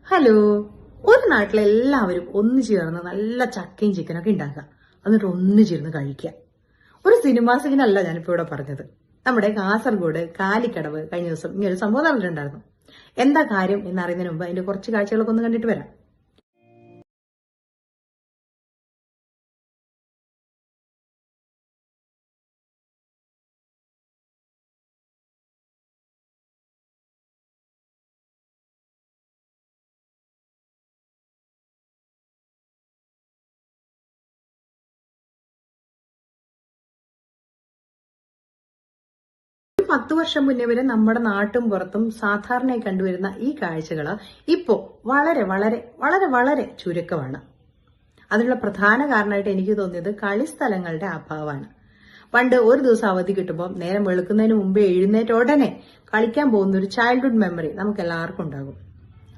Hello. ഒരു നാട്ടിലെല്ലാവരും ഒന്നിച്ചിരുന്ന് നല്ല ചക്കയും ചിക്കനൊക്കെ ഉണ്ടാക്കുക, എന്നിട്ട് ഒന്നിച്ചിരുന്ന് കഴിക്കുക. ഒരു സിനിമാ സീനല്ല ഞാനിപ്പോ ഇവിടെ പറഞ്ഞത്. നമ്മുടെ കാസർഗോഡ് കാലിക്കടവ് കഴിഞ്ഞ ദിവസം ഇങ്ങനെ ഒരു സംഭവം നടന്നിട്ടുണ്ടായിരുന്നു. എന്താ കാര്യം എന്നറിയുന്നതിന് മുമ്പ് അതിന്റെ കുറച്ച് കാഴ്ചകളൊക്കെ ഒന്ന് കണ്ടിട്ട് വരാം. ഒരു 10 വർഷം മുന്നേ വരെ നമ്മുടെ നാട്ടും പുറത്തും സാധാരണയായി കണ്ടുവരുന്ന ഈ കാഴ്ചകൾ ഇപ്പോ വളരെ വളരെ വളരെ വളരെ ചുരുക്കമാണ്. അതിനുള്ള പ്രധാന കാരണമായിട്ട് എനിക്ക് തോന്നിയത് കളിസ്ഥലങ്ങളുടെ അഭാവമാണ്. പണ്ട് ഒരു ദിവസം അവധി കിട്ടുമ്പോൾ നേരം വെളുക്കുന്നതിന് മുമ്പേ എഴുന്നേറ്റ ഉടനെ കളിക്കാൻ പോകുന്ന ഒരു ചൈൽഡ്ഹുഡ് മെമ്മറി നമുക്ക് എല്ലാവർക്കും ഉണ്ടാകും.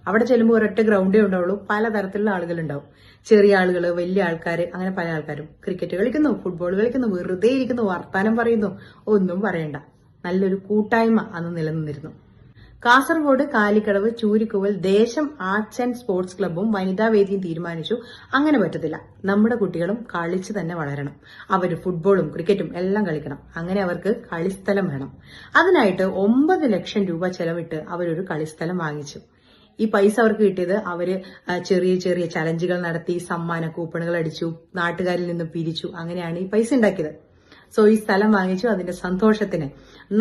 അവിടെ ചെല്ലുമ്പോൾ ഒരൊറ്റ ഗ്രൗണ്ടേ ഉണ്ടാവുള്ളൂ, പലതരത്തിലുള്ള ആളുകൾ ഉണ്ടാവും. ചെറിയ ആളുകൾ, വലിയ ആൾക്കാർ, അങ്ങനെ പല ആൾക്കാരും ക്രിക്കറ്റ് കളിക്കുന്നു, ഫുട്ബോൾ കളിക്കുന്നു, വെറുതെ ഇരിക്കുന്നു, വർത്താനം പറയുന്നു, ഒന്നും പറയണ്ട. നല്ലൊരു കൂട്ടായ്മ അന്ന് നിലനിന്നിരുന്നു. കാസർഗോഡ് കാലിക്കടവ് ചൂരിക്കുവൽ ദേശം ആർട്സ് ആൻഡ് സ്പോർട്സ് ക്ലബ്ബും വനിതാവേദിയും തീരുമാനിച്ചു, അങ്ങനെ പറ്റത്തില്ല, നമ്മുടെ കുട്ടികളും കളിച്ച് തന്നെ വളരണം, അവര് ഫുട്ബോളും ക്രിക്കറ്റും എല്ലാം കളിക്കണം, അങ്ങനെ അവർക്ക് കളിസ്ഥലം വേണം. അതിനായിട്ട് 9 ലക്ഷം രൂപ ചെലവിട്ട് അവരൊരു കളിസ്ഥലം വാങ്ങിച്ചു. ഈ പൈസ അവർക്ക് കിട്ടിയത് അവര് ചെറിയ ചെറിയ ചലഞ്ചുകൾ നടത്തി, സമ്മാന കൂപ്പണുകൾ അടിച്ചു, നാട്ടുകാരിൽ നിന്ന് പിരിച്ചു, അങ്ങനെയാണ് ഈ പൈസ ഉണ്ടാക്കിയത്. സോ ഈ സ്ഥലം വാങ്ങിച്ചു. അതിന്റെ സന്തോഷത്തിന്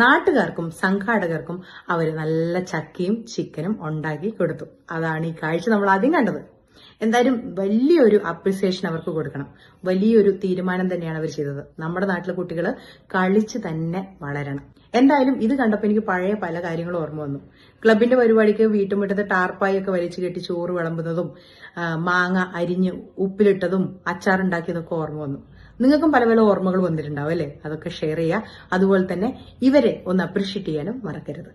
നാട്ടുകാർക്കും സംഘാടകർക്കും അവര് നല്ല ചക്കയും ചിക്കനും ഉണ്ടാക്കി കൊടുത്തു. അതാണ് ഈ കാഴ്ച നമ്മൾ ആദ്യം കണ്ടത്. എന്തായാലും വലിയൊരു അപ്രിസിയേഷൻ അവർക്ക് കൊടുക്കണം. വലിയൊരു തീരുമാനം തന്നെയാണ് അവർ ചെയ്തത്. നമ്മുടെ നാട്ടിലെ കുട്ടികൾ കളിച്ച് തന്നെ വളരണം. എന്തായാലും ഇത് കണ്ടപ്പോൾ എനിക്ക് പഴയ പല കാര്യങ്ങളും ഓർമ്മ വന്നു. ക്ലബിന്റെ പരിപാടിക്ക് വീട്ടുമുറ്റത്ത് ടാർപ്പായി ഒക്കെ വലിച്ചു കെട്ടി ചോറ് വിളമ്പുന്നതും മാങ്ങ അരിഞ്ഞ് ഉപ്പിലിട്ടതും അച്ചാറുണ്ടാക്കിയതൊക്കെ ഓർമ്മ വന്നു. നിങ്ങൾക്കും പല പല ഓർമ്മകൾ വന്നിട്ടുണ്ടാവും അല്ലേ? അതൊക്കെ ഷെയർ ചെയ്യുക. അതുപോലെ തന്നെ ഇവരെ ഒന്ന് അപ്രീഷിയേറ്റ് ചെയ്യാനും മറക്കരുത്.